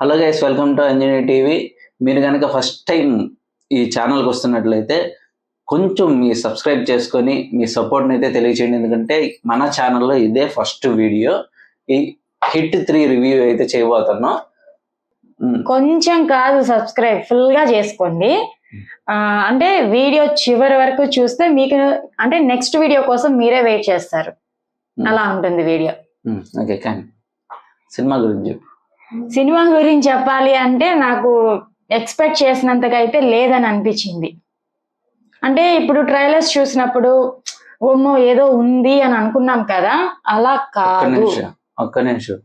Hello guys, welcome to Anjani TV. మీరు కనుక first time ఈ ఛానల్కి వస్తున్నట్లయితే కొంచెం మీ సబ్స్క్రైబ్ చేసుకొని మీ సపోర్ట్ని అయితే తెలియచేయండి. ఎందుకంటే మన ఛానల్లో ఇదే ఫస్ట్ వీడియో. ఈ హిట్ 3 రివ్యూ అయితే చేయబోతున్నాం. కొంచెం కాదు, సబ్స్క్రైబ్ ఫుల్ గా చేసుకోండి. అంటే వీడియో చివరి వరకు చూస్తే మీకు అంటే నెక్స్ట్ వీడియో కోసం మీరే వెయిట్ చేస్తారు. అలా ఉంటుంది వీడియో. ఓకే, కానీ సినిమా గురించి చెప్పు. సినిమా గురించి చెప్పాలి అంటే నాకు ఎక్స్పెక్ట్ చేసినంతగా అయితే లేదని అనిపించింది. అంటే ఇప్పుడు ట్రైలర్స్ చూసినప్పుడు ఓమ్మో ఏదో ఉంది అని అనుకున్నాం కదా, అలా కాదు. ఒక్క నిమిషం.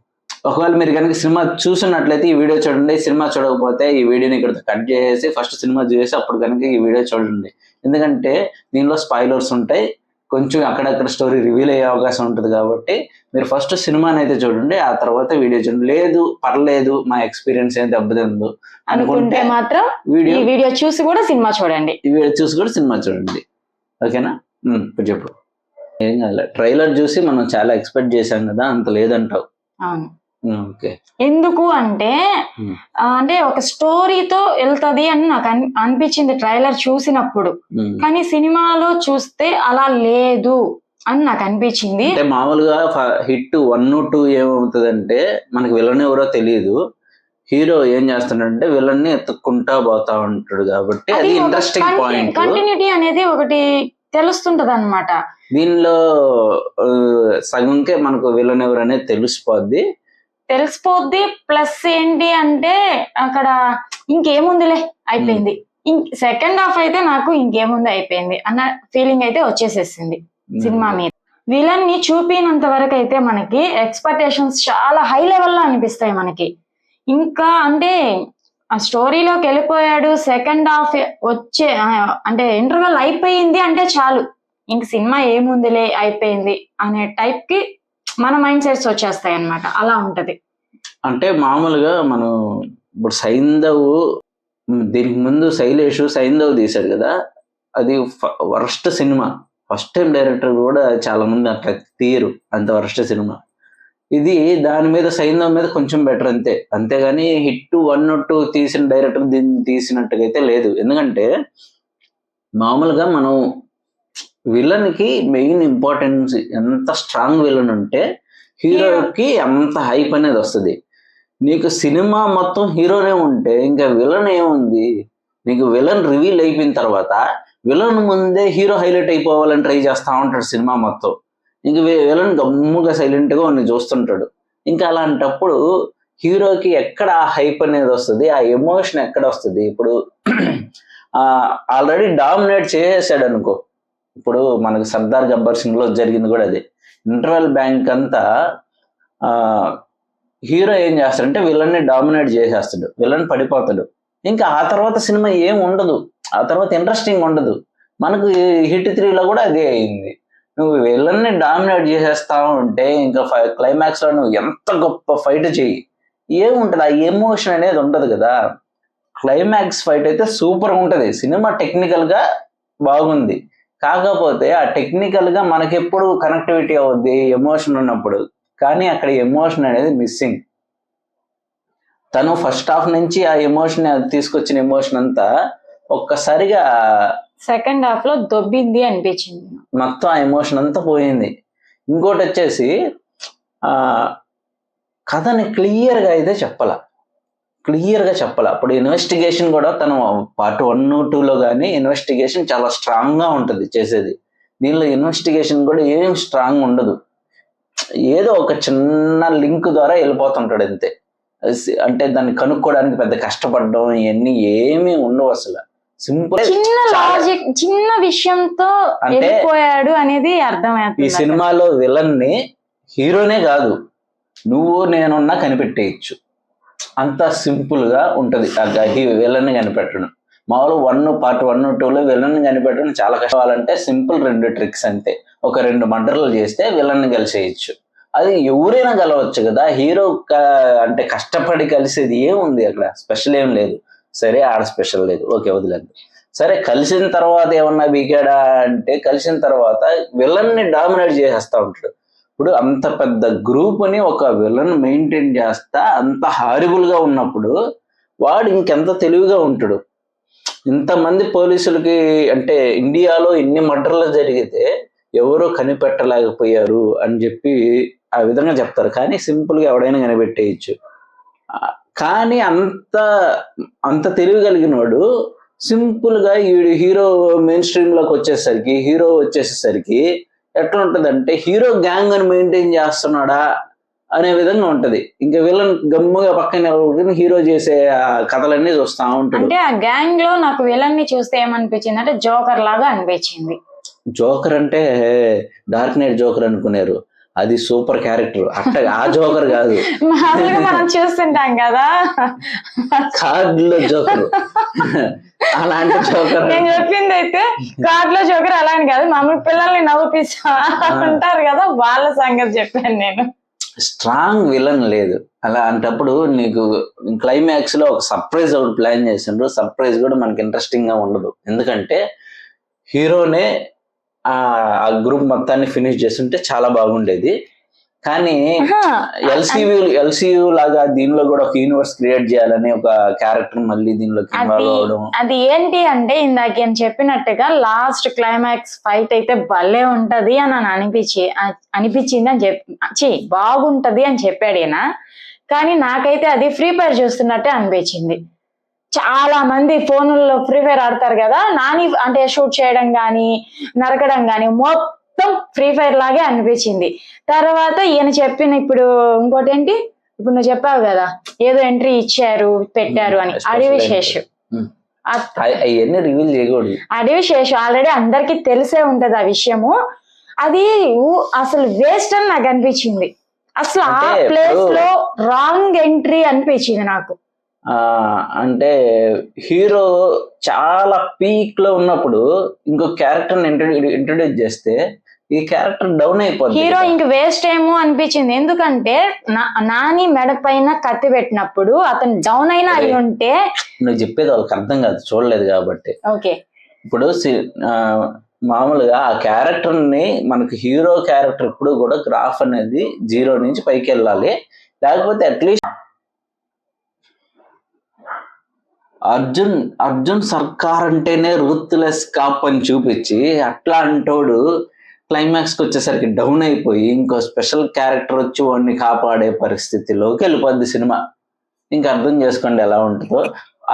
ఒకవేళ మీరు కనుక సినిమా చూసినట్లయితే ఈ వీడియో చూడండి. సినిమా చూడకపోతే ఈ వీడియోని ఇక్కడ కట్ చేసి ఫస్ట్ సినిమా చూసి అప్పుడు కనుక ఈ వీడియో చూడండి. ఎందుకంటే దీనిలో స్పాయిలర్స్ ఉంటాయి, కొంచెం అక్కడక్కడ స్టోరీ రివీల్ అయ్యే అవకాశం ఉంటుంది. కాబట్టి మీరు ఫస్ట్ సినిమాని అయితే చూడండి, ఆ తర్వాత వీడియో చూడండి. లేదు పర్లేదు మా ఎక్స్పీరియన్స్ ఏం దెబ్బతిందు అనుకుంటే మాత్రం వీడియో చూసి కూడా సినిమా చూడండి. ఈ వీడియో చూసి కూడా సినిమా చూడండి. ఓకేనా? ఇప్పుడు చెప్పు. ఏం కాదు, ట్రైలర్ చూసి మనం చాలా ఎక్స్పెక్ట్ చేశాం కదా, అంత లేదంటావు. అవును. ఓకే. ఎందుకు అంటే అంటే ఒక స్టోరీతో వెళ్తది అని నాకు అనిపించింది ట్రైలర్ చూసినప్పుడు. కానీ సినిమాలో చూస్తే అలా లేదు అని నాకు అనిపించింది. అంటే మామూలుగా హిట్ 1, 2 ఏమవుతుందంటే మనకి విలన్ ఎవరో తెలియదు, హీరో ఏం చేస్తాడంటే విలన్ ని ఎత్తుక్కుంటా పోతా ఉంటాడు. కాబట్టి అది ఇంట్రెస్టింగ్ పాయింట్. కంటిన్యూటీ అనేది ఒకటి తెలుస్తుంటది అన్నమాట. దీనిలో సగంకే మనకు విలన్ ఎవరు అనేది తెలిసిపోద్ది. ప్లస్ ఏంటి అంటే అక్కడ ఇంకేముందిలే అయిపోయింది. సెకండ్ హాఫ్ అయితే నాకు ఇంకేముంది అయిపోయింది అన్న ఫీలింగ్ అయితే వచ్చేసేసింది సినిమా మీద. విలన్ ని చూపినంత వరకు అయితే మనకి ఎక్స్పెక్టేషన్స్ చాలా హై లెవెల్లో అనిపిస్తాయి మనకి. ఇంకా అంటే ఆ స్టోరీలోకి వెళ్ళిపోయాడు, సెకండ్ హాఫ్ వచ్చే అంటే ఇంటర్వెల్ అయిపోయింది అంటే చాలు, ఇంక సినిమా ఏముందిలే అయిపోయింది అనే టైప్ కి మన మైండ్ సెట్స్ వచ్చేస్తాయి అన్నమాట. అలా ఉంటది. అంటే మామూలుగా మనం ఇప్పుడు సైంధవ్, దీనికి ముందు సైంధవ్ తీశాడు కదా, అది worst cinema. First time director కూడా చాలా మంది అట్లా తీయరు, అంత వరస్ట్ సినిమా. ఇది దాని మీద సైంధవ్ మీద కొంచెం బెటర్ అంతే. అంతేగాని హిట్ 1, 2 తీసిన డైరెక్టర్ దీన్ని తీసినట్టుగా అయితే లేదు. ఎందుకంటే మామూలుగా మనం విలన్ కి మెయిన్ ఇంపార్టెన్స్, ఎంత స్ట్రాంగ్ విలన్ ఉంటే హీరోకి అంత హైప్ అనేది వస్తుంది. నీకు సినిమా మొత్తం హీరోనే ఉంటే ఇంకా విలన్ ఏముంది? నీకు విలన్ రివీల్ అయిపోయిన తర్వాత విలన్ ముందే హీరో హైలైట్ అయిపోవాలని ట్రై చేస్తా ఉంటాడు సినిమా మొత్తం. ఇంక విలన్ గమ్ముగా సైలెంట్ గా వాడిని చూస్తుంటాడు. ఇంకా అలాంటప్పుడు హీరోకి ఎక్కడ ఆ హైప్ అనేది వస్తుంది, ఆ ఎమోషన్ ఎక్కడ వస్తుంది? ఇప్పుడు ఆల్రెడీ డామినేట్ చేసేసాడు అనుకో. ఇప్పుడు మనకు సర్దార్ గబ్బర్ సింగ్ లో జరిగింది కూడా అదే. ఇంటర్వెల్ బ్యాంక్ అంతా హీరో ఏం చేస్తాడంటే విలన్ ని డామినేట్ చేసేస్తాడు, విలన్ పడిపోతాడు. ఇంకా ఆ తర్వాత సినిమా ఏం ఉండదు, ఆ తర్వాత ఇంట్రెస్టింగ్ ఉండదు. మనకు హిట్ 3లో కూడా అదే అయింది. నువ్వు విలన్ ని డామినేట్ చేసేస్తా ఉంటే ఇంకా క్లైమాక్స్ లో నువ్వు ఎంత గొప్ప ఫైట్ చెయ్యి, ఏముంటది? ఆ ఎమోషన్ అనేది ఉండదు కదా. క్లైమాక్స్ ఫైట్ అయితే సూపర్ ఉంటది, సినిమా టెక్నికల్ గా బాగుంది. కాకపోతే ఆ టెక్నికల్ గా మనకెప్పుడు కనెక్టివిటీ అవుద్ది ఎమోషన్ ఉన్నప్పుడు, కానీ అక్కడ ఎమోషన్ అనేది మిస్సింగ్. తను ఫస్ట్ హాఫ్ నుంచి ఆ ఎమోషన్ తీసుకొచ్చిన ఎమోషన్ అంతా ఒక్కసారిగా సెకండ్ హాఫ్ లో దొబ్బింది అనిపించింది. మొత్తం ఆ ఎమోషన్ అంతా పోయింది. ఇంకోటి వచ్చేసి కథని క్లియర్గా అయితే చెప్పాల. అప్పుడు ఇన్వెస్టిగేషన్ కూడా తను పార్ట్ 1, 2లో కానీ ఇన్వెస్టిగేషన్ చాలా స్ట్రాంగ్ గా ఉంటుంది చేసేది. దీనిలో ఇన్వెస్టిగేషన్ కూడా ఏం స్ట్రాంగ్ ఉండదు, ఏదో ఒక చిన్న లింక్ ద్వారా వెళ్ళిపోతుంటాడు అంతే. అంటే దాన్ని కనుక్కోవడానికి పెద్ద కష్టపడడం ఇవన్నీ ఏమీ ఉండవు అసలు. సింపుల్ చిన్న విషయంతో వెళ్ళిపోయాడు అనేది అర్థమవుతుంది. ఈ సినిమాలో విలన్ ని హీరోనే కాదు, నువ్వు నేనున్నా కనిపెట్టేయచ్చు, అంత సింపుల్ గా ఉంటది విలన్ ని కనిపెట్టడం. మామూలు పార్ట్ 1, 2లో విలన్ ని కనిపెట్టడం చాలా కష్టవాలంటే సింపుల్ 2 ట్రిక్స్ అంతే. ఒక 2 మర్డర్లు చేస్తే విలన్ ని కలిసేయచ్చు. అది ఎవరైనా కలవచ్చు కదా. హీరో అంటే కష్టపడి కలిసేది ఏముంది అక్కడ? స్పెషల్ ఏం లేదు. సరే ఆడ స్పెషల్ లేదు, ఓకే వదిలేదు. సరే కలిసిన తర్వాత ఏమన్నా బీకాడా అంటే, కలిసిన తర్వాత విలన్ ని డామినేట్ చేసేస్తా ఉంటాడు. ఇప్పుడు అంత పెద్ద గ్రూప్ ని ఒక విలన్ మెయింటైన్ చేస్తా అంత హారిబుల్ గా ఉన్నప్పుడు వాడు ఇంకెంత తెలివిగా ఉంటాడు. ఇంతమంది పోలీసులకి అంటే ఇండియాలో ఇన్ని మర్డర్లు జరిగితే ఎవరో కనిపెట్టలేకపోయారు అని చెప్పి ఆ విధంగా చెప్తారు. కానీ సింపుల్ గా ఎవడైనా కనిపెట్టేయచ్చు. కానీ అంత అంత తెలివి కలిగిన వాడు సింపుల్ గా ఈ హీరో మెయిన్ స్ట్రీమ్ లోకి వచ్చేసేసరికి ఎట్లా ఉంటదంటే హీరో గ్యాంగ్ అని మెయింటైన్ చేస్తున్నాడా అనే విధంగా ఉంటది. ఇంకా విలన్ గమ్ముగా పక్కన నిలబడుకుని హీరో చేసే కథలన్నీ చూస్తా ఉంటాడు. అంటే ఆ గ్యాంగ్ లో నాకు విలన్ ని చూస్తే ఏమనిపించింది అంటే జోకర్ లాగా అనిపించింది. జోకర్ అంటే డార్క్ నైట్ జోకర్ అనుకున్నారు, అది సూపర్ క్యారెక్టర్. అట్ట ఆ జోకర్ కాదు, మామూలుగా మనం చూస్తుంటాం కదా కార్డులో జోకర్ అలాంటి జోకర్. నేను చెప్పింది అయితే కార్డ్ లో జోకర్ అలా అని కాదు, మామూలు పిల్లల్ని నవ్వుపిస్తా ఉంటారు కదా వాళ్ళ సంగతి చెప్పాను నేను. స్ట్రాంగ్ విలన్ లేదు. అలా అంటప్పుడు నీకు క్లైమాక్స్ లో ఒక సర్ప్రైజ్ ఒకటి ప్లాన్ చేసిండ్రు. సర్ప్రైజ్ కూడా మనకి ఇంట్రెస్టింగ్ గా ఉండదు, ఎందుకంటే హీరోనే ఆ గ్రూప్ మొత్తాన్ని ఫినిష్ చేస్తుంటే చాలా బాగుండేది. కానీ ఎల్సీయూ లాగా దీనిలో కూడా ఒక యూనివర్స్ క్రియేట్ చేయాలని ఒక క్యారెక్టర్ మళ్ళీ దీనిలోకి ఇన్వాల్వ్ అవడం. అది ఏంటి అంటే ఇందాక నేను చెప్పినట్టుగా లాస్ట్ క్లైమాక్స్ ఫైట్ అయితే భలే ఉంటది అని అనిపించింది అని చెప్పి బాగుంటది అని చెప్పాడు ఈయన. కానీ నాకైతే అది ఫ్రీ ఫైర్ చూస్తున్నట్టే అనిపించింది. చాలా మంది ఫోన్లలో ఫ్రీ ఫైర్ ఆడతారు కదా, నాని అంటే షూట్ చేయడం గాని నరకడం గాని మొత్తం ఫ్రీ ఫైర్ లాగే అనిపించింది. తర్వాత ఈయన చెప్పిన ఇప్పుడు ఇంకోటి ఏంటి, ఇప్పుడు నువ్వు చెప్పావు కదా ఏదో ఎంట్రీ ఇచ్చారు పెట్టారు అని, అడవి శేషు. అడవి శేషు ఆల్రెడీ అందరికి తెలిసే ఉంటది ఆ విషయము. అది అసలు వేస్ట్ అని నాకు అనిపించింది. అసలు ఆ ప్లేస్ లో రాంగ్ ఎంట్రీ అనిపించింది నాకు. అంటే హీరో చాలా పీక్ లో ఉన్నప్పుడు ఇంకో క్యారెక్టర్ ఇంట్రొడ్యూస్ చేస్తే ఈ క్యారెక్టర్ డౌన్ అయిపోతుంది. హీరో ఇంక వేస్ట్ ఏమో అనిపించింది. ఎందుకంటే నాని మెడ పైన కత్తి పెట్టినప్పుడు అతను డౌన్ అయినా అయి ఉంటే. నువ్వు చెప్పేది వాళ్ళకి అర్థం కాదు, చూడలేదు కాబట్టి. ఓకే, ఇప్పుడు మామూలుగా ఆ క్యారెక్టర్ ని మనకు హీరో క్యారెక్టర్ ఇప్పుడు కూడా గ్రాఫ్ అనేది 0 నుంచి పైకి వెళ్ళాలి. లేకపోతే అట్లీస్ట్ అర్జున్ సర్కార్ అంటేనే రూత్లెస్ కాప్ అని చూపించి అట్లా అంటోడు క్లైమాక్స్ కి వచ్చేసరికి డౌన్ అయిపోయి ఇంకో స్పెషల్ క్యారెక్టర్ వచ్చి వాడిని కాపాడే పరిస్థితిలోకి వెళ్ళిపోద్ది సినిమా. ఇంకా అర్థం చేసుకోండి ఎలా ఉంటుందో.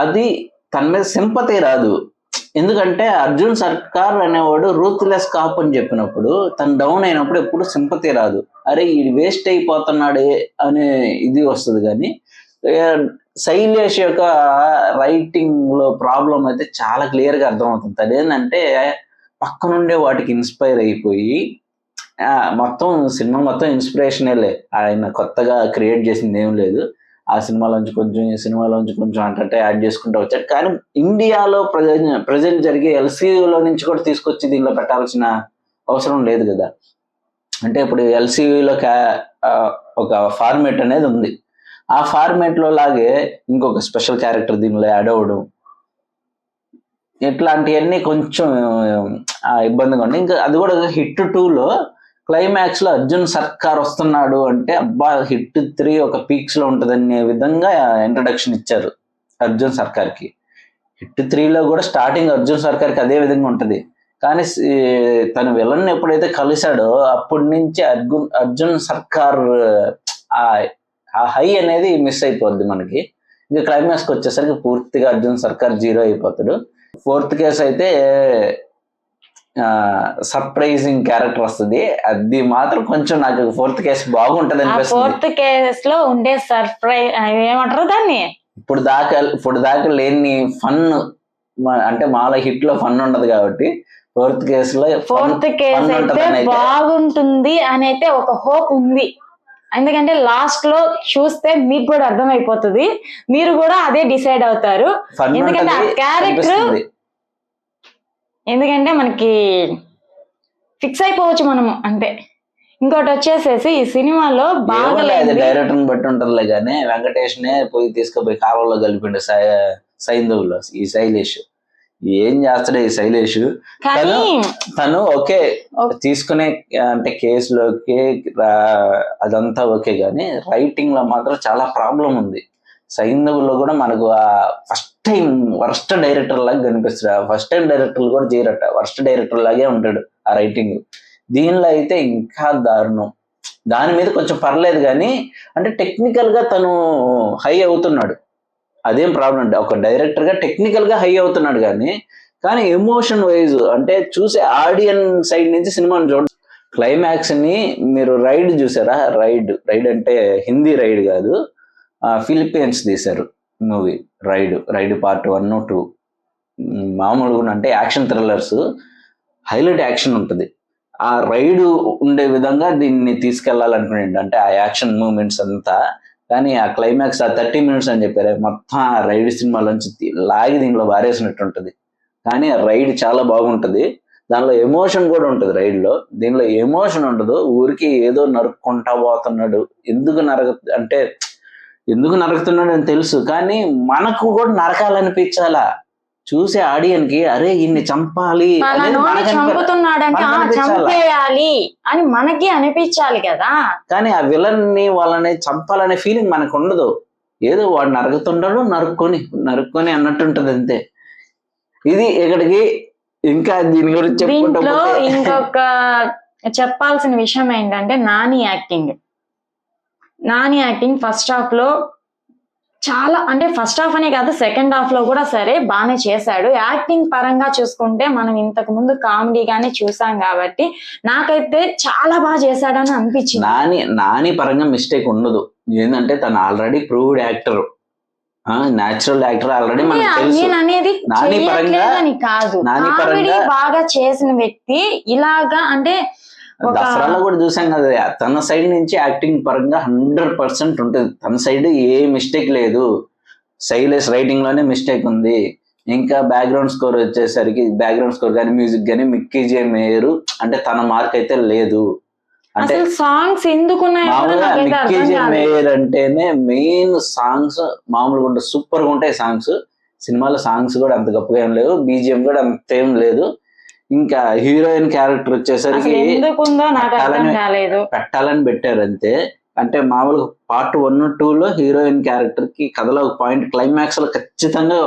అది తన మీద సింపతి రాదు, ఎందుకంటే అర్జున్ సర్కార్ అనేవాడు రూత్లెస్ కాప్ అని చెప్పినప్పుడు తను డౌన్ అయినప్పుడు ఎప్పుడు సింపతి రాదు. అరే ఇది వేస్ట్ అయిపోతున్నాడే అనే ఇది వస్తుంది. కానీ శైలేష్ యొక్క రైటింగ్ లో ప్రాబ్లం అయితే చాలా క్లియర్ గా అర్థమవుతుంది. అదేంటంటే పక్కనుండే వాటికి ఇన్స్పైర్ అయిపోయి మొత్తం సినిమా మొత్తం ఇన్స్పిరేషనేలే, ఆయన కొత్తగా క్రియేట్ చేసింది ఏం లేదు. ఆ సినిమాలోంచి కొంచెం ఈ సినిమాలోంచి కొంచెం అంటే యాడ్ చేసుకుంటూ వచ్చాడు. కానీ ఇండియాలో ప్రజెంట్ జరిగే ఎల్సీయూలో నుంచి కూడా తీసుకొచ్చి దీనిలో పెట్టాల్సిన అవసరం లేదు కదా. అంటే ఇప్పుడు ఎల్సీయూలో ఒక ఫార్మేట్ అనేది ఉంది, ఆ ఫార్మేట్ లో లాగే ఇంకొక స్పెషల్ క్యారెక్టర్ దీనిలో యాడ్ అవ్వడం ఇట్లాంటివన్నీ కొంచెం ఇబ్బందిగా ఉంది. ఇంకా అది కూడా హిట్ 2లో క్లైమాక్స్ లో అర్జున్ సర్కార్ వస్తున్నాడు అంటే అబ్బా హిట్ 3 ఒక పీక్స్ లో ఉంటదనే విధంగా ఇంట్రడక్షన్ ఇచ్చారు అర్జున్ సర్కార్ కి. హిట్ 3లో కూడా స్టార్టింగ్ అర్జున్ సర్కార్ కి అదే విధంగా ఉంటది. కానీ తన విలన్ ఎప్పుడైతే కలిశాడో అప్పటి నుంచి అర్జున్ సర్కార్ ఆ హై అనేది మిస్ అయిపోద్ది మనకి. ఇంకా క్లైమాక్స్కి వచ్చేసరికి పూర్తిగా అర్జున్ సర్కార్ 0 అయిపోతాడు. 4th కేసు అయితే సర్ప్రైజింగ్ క్యారెక్టర్ వస్తుంది. అది మాత్రం కొంచెం నాకు 4th కేసు బాగుంటది అనిపిస్తుంది. 4th కేసులో ఉండే సర్ప్రైజ్ ఏమంటారు దాన్ని, ఇప్పుడు దాకా లేని ఫన్, అంటే మాల హిట్ లో ఫన్ ఉండదు కాబట్టి 4th కేసులో 4th కేసు అయితే బాగుంటుంది అని అయితే ఒక హోప్ ఉంది. ఎందుకంటే లాస్ట్ లో చూస్తే మీకు కూడా అర్థమైపోతుంది, మీరు కూడా అదే డిసైడ్ అవుతారు. ఎందుకంటే ఆ క్యారెక్టర్ ఎందుకంటే మనకి ఫిక్స్ అయిపోవచ్చు మనము అంతే. ఇంకోటి వచ్చేసేసి ఈ సినిమాలో బాగా డైరెక్టర్ బట్టి ఉంటుందిలే కానీ వెంకటేష్ నే పోయి తీసుకుపోయి కాలంలో కలిపిండు సైంధవ్లో ఈ శైలేష్. ఏం చేస్తాడు ఈ శైలేష్. కానీ తను ఓకే తీసుకునే అంటే కేసులోకి అదంతా ఓకే, కానీ రైటింగ్ లో మాత్రం చాలా ప్రాబ్లం ఉంది. సైంధవ్లో కూడా మనకు ఆ ఫస్ట్ టైం వర్స్ట్ డైరెక్టర్ లాగా కనిపిస్తాడు. ఫస్ట్ టైం డైరెక్టర్లు కూడా చేయరట, వర్స్ట్ డైరెక్టర్ లాగే ఉంటాడు ఆ రైటింగ్. దీనిలో అయితే ఇంకా దారుణం. దాని మీద కొంచెం పర్లేదు కానీ అంటే టెక్నికల్ గా తను హై అవుతున్నాడు, అదేం ప్రాబ్లం అంటే ఒక డైరెక్టర్ గా టెక్నికల్ గా హై అవుతున్నాడు, కానీ ఎమోషన్ వైజ్ అంటే చూసే ఆడియన్స్ సైడ్ నుంచి సినిమాని చూడ. క్లైమాక్స్ ని మీరు రైడ్ చూసారా? రైడ్ అంటే హిందీ రైడ్ కాదు, ఫిలిప్పీన్స్ తీశారు మూవీ రైడ్ పార్ట్ 1, 2. మామూలుగా అంటే యాక్షన్ థ్రిల్లర్స్, హైలైట్ యాక్షన్ ఉంటుంది. ఆ రైడ్ ఉండే విధంగా దీన్ని తీసుకెళ్లాలనుకునేది, అంటే ఆ యాక్షన్ మూమెంట్స్ అంతా. కానీ ఆ క్లైమాక్స్ ఆ 30 minutes అని చెప్పారు, మొత్తం ఆ రైడ్ సినిమాలోంచి లాగి దీనిలో వారేసినట్టు ఉంటుంది. కానీ ఆ రైడ్ చాలా బాగుంటుంది, దానిలో ఎమోషన్ కూడా ఉంటుంది రైడ్లో. దీనిలో ఎమోషన్ ఉండదు, ఊరికి ఏదో నరుక్కుంటా పోతున్నాడు. ఎందుకు నరుకుతున్నాడు అని తెలుసు, కానీ మనకు కూడా నరకాలనిపించాలా చూసే ఆడియన్స్ కి. అరే ఇన్ని చంపాలి, చంపేయాలి అని మనకి అనిపించాలి కదా. కానీ ఆ విలన్ ని వాళ్ళని చంపాలనే ఫీలింగ్ మనకు ఉండదు. ఏదో వాడు నరుకుతుంటాడు, నరుక్కొని అన్నట్టుంటది అంతే. ఇది ఇక్కడికి. ఇంకా దీని గురించి దీంట్లో ఇంకొక చెప్పాల్సిన విషయం ఏంటంటే నాని యాక్టింగ్ ఫస్ట్ హాఫ్ లో చాలా, అంటే ఫస్ట్ హాఫ్ అనే కాదు సెకండ్ హాఫ్ లో కూడా సరే బాగానే చేశాడు. యాక్టింగ్ పరంగా చూసుకుంటే మనం ఇంతకు ముందు కామెడీగానే చూసాం కాబట్టి నాకైతే చాలా బాగా చేశాడని అనిపించింది. నాని పరంగా మిస్టేక్ ఉండదు, ఏంటంటే తను already proved actor, natural actor already మనకు తెలుసు. అనేది నాని పరంగా కాదు, కామెడీ బాగా చేసిన వ్యక్తి ఇలాగా అంటే దసరాలో కూడా చూసాం కదా, తన సైడ్ నుంచి యాక్టింగ్ పరంగా 100% ఉంటుంది. తన సైడ్ ఏ మిస్టేక్ లేదు. శైలేష్ రైటింగ్ లోనే మిస్టేక్ ఉంది. ఇంకా బ్యాక్గ్రౌండ్ స్కోర్ వచ్చేసరికి బ్యాక్గ్రౌండ్ స్కోర్ కానీ మ్యూజిక్ కానీ మిక్కీ జే మేయర్ అంటే తన మార్క్ అయితే లేదు. అంటే సాంగ్స్ మామూలుగా మిక్కీ జే మేయర్ అంటేనే మెయిన్ సాంగ్స్ మామూలుగా ఉంటాయి, సూపర్ గా ఉంటాయి సాంగ్స్. సినిమాలో సాంగ్స్ కూడా అంత గొప్పగా ఏం లేవు, బీజిఎం కూడా అంతేం లేదు. ఇంకా హీరోయిన్ క్యారెక్టర్ వచ్చేసరికి పెట్టాలని పెట్టారు అంతే. అంటే మామూలుగా పార్ట్ 1, 2లో హీరోయిన్ క్యారెక్టర్ కి కథలో ఒక పాయింట్, క్లైమాక్స్ లో ఖచ్చితంగా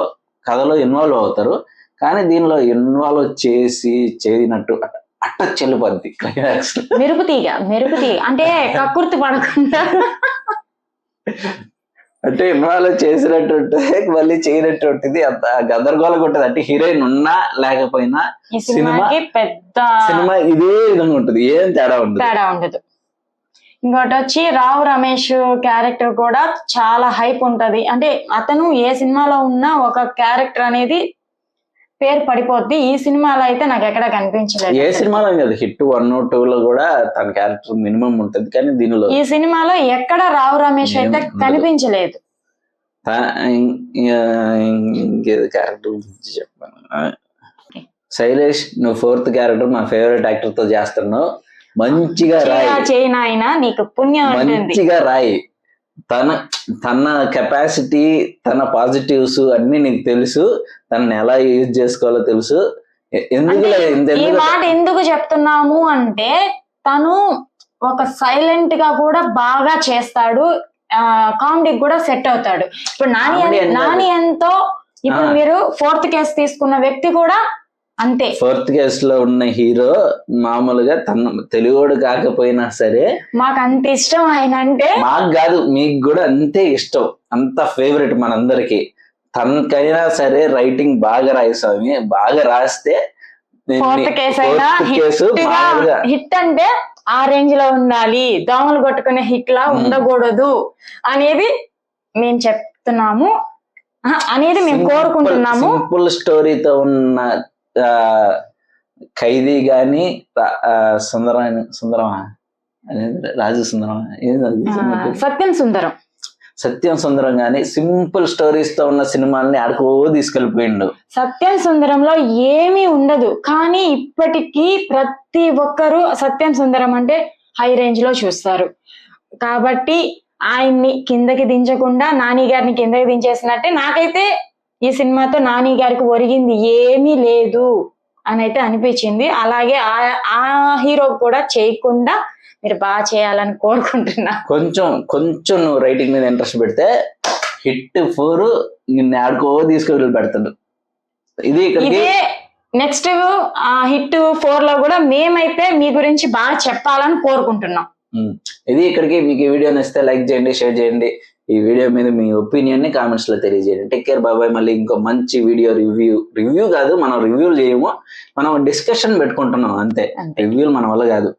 కథలో ఇన్వాల్వ్ అవుతారు. కానీ దీనిలో ఇన్వాల్వ్ చేయనట్టు అట్ట చెల్లిపోద్ది క్లైమాక్స్. మెరుపు తీగ అంటే కక్కుర్తి పడకుండా అంటే ఇన్వాల్వ్ చేసినట్టు ఉంటుంది, మళ్ళీ చేయనట్టు ఉంటుంది, అంత గందరగోళంగా ఉంటుంది. అంటే హీరోయిన్ ఉన్నా లేకపోయినా సినిమా ఇదే విధంగా ఉంటుంది, ఏం తేడా ఉండదు. ఇంకోటి వచ్చి రావు రమేష్ క్యారెక్టర్ కూడా చాలా హైప్ ఉంటది. అంటే అతను ఏ సినిమాలో ఉన్నా ఒక క్యారెక్టర్ అనేది పేరు పడిపోద్ది. ఈ సినిమాలో అయితే నాకు ఎక్కడ కనిపించలేదు. ఏ సినిమాలో కాదు, హిట్ 1, 2లో కూడా తన క్యారెక్టర్ మినిమం ఉంటది, కానీ దీనిలో ఈ సినిమాలో ఎక్కడ రావు రమేష్ అయితే కనిపించలేదు. ఇంకేది క్యారెక్టర్ గురించి చెప్పాను. శైలేష్, నువ్వు 4th క్యారెక్టర్ మా ఫేవరెట్ యాక్టర్ తో చేస్తున్నావు, మంచిగా రాయి, నీకు పుణ్యం, మంచిగా రాయి. తన కెపాసిటీ, తన పాజిటివ్స్ అన్ని నీకు తెలుసు, తనని ఎలా యూజ్ చేసుకోవాలో తెలుసు. ఈ మాట ఎందుకు చెప్తున్నాము అంటే తను ఒక సైలెంట్ గా కూడా బాగా చేస్తాడు, కామెడీకి కూడా సెట్ అవుతాడు. ఇప్పుడు నాని ఎంతో, ఇప్పుడు మీరు 4th కేసు తీసుకున్న వ్యక్తి కూడా అంతే. 4th కేసు లో ఉన్న హీరో మామూలుగా తన తెలుగుడు కాకపోయినా సరే మాకు అంత ఇష్టం ఆయన అంటే. మాకు కాదు, మీకు కూడా అంతే ఇష్టం, అంత ఫేవరెట్ మనందరికి. తనకైనా సరే రైటింగ్ బాగా రాయిస్తామి, బాగా రాస్తే 4th కేసు అయినా హిట్ అంటే ఆ రేంజ్ లో ఉండాలి, దోమలు కొట్టుకునే హిట్ లా ఉండకూడదు అనేది మేము చెప్తున్నాము, అనేది మేము కోరుకుంటున్నాము. సింపుల్ స్టోరీతో ఉన్న ఖైదీ గాని, సుందరమా రాజు సుందరమా, సత్యం సుందరం గాని సింపుల్ స్టోరీస్ తో ఉన్న సినిమాల్ని ఆడుకో తీసుకెళ్లిపోయిండు. సత్యం సుందరంలో ఏమీ ఉండదు, కానీ ఇప్పటికీ ప్రతి ఒక్కరు సత్యం సుందరం అంటే హై రేంజ్ లో చూస్తారు. కాబట్టి ఆయన్ని కిందకి దించకుండా నాని గారిని కిందకి దించేసినట్టే నాకైతే ఈ సినిమాతో నాని గారికి ఒరిగింది ఏమీ లేదు అని అయితే అనిపించింది. అలాగే ఆ హీరో కూడా చేయకుండా మీరు బాగా చేయాలని కోరుకుంటున్నా. కొంచెం నువ్వు రైటింగ్ మీద ఇంట్రెస్ట్ పెడితే హిట్ 4 నిన్ను ఆడుకో తీసుకెళ్ళి పెడతాడు. ఇదే నెక్స్ట్ హిట్ 4 లో కూడా మేమైతే మీ గురించి బాగా చెప్పాలని కోరుకుంటున్నాం. ఇది ఇక్కడికి. మీకు ఈ వీడియో నచ్చితే లైక్ చేయండి, షేర్ చేయండి. ఈ వీడియో మీద మీ ఒపీనియన్ ని కామెంట్స్ లో తెలియజేయండి. టేక్ కేర్, బాబాయ్. మళ్ళీ ఇంకో మంచి వీడియో రివ్యూ కాదు, మనం రివ్యూలు చేయము, మనం డిస్కషన్ పెట్టుకుంటున్నాం అంతే. రివ్యూలు మన వల్ల కాదు.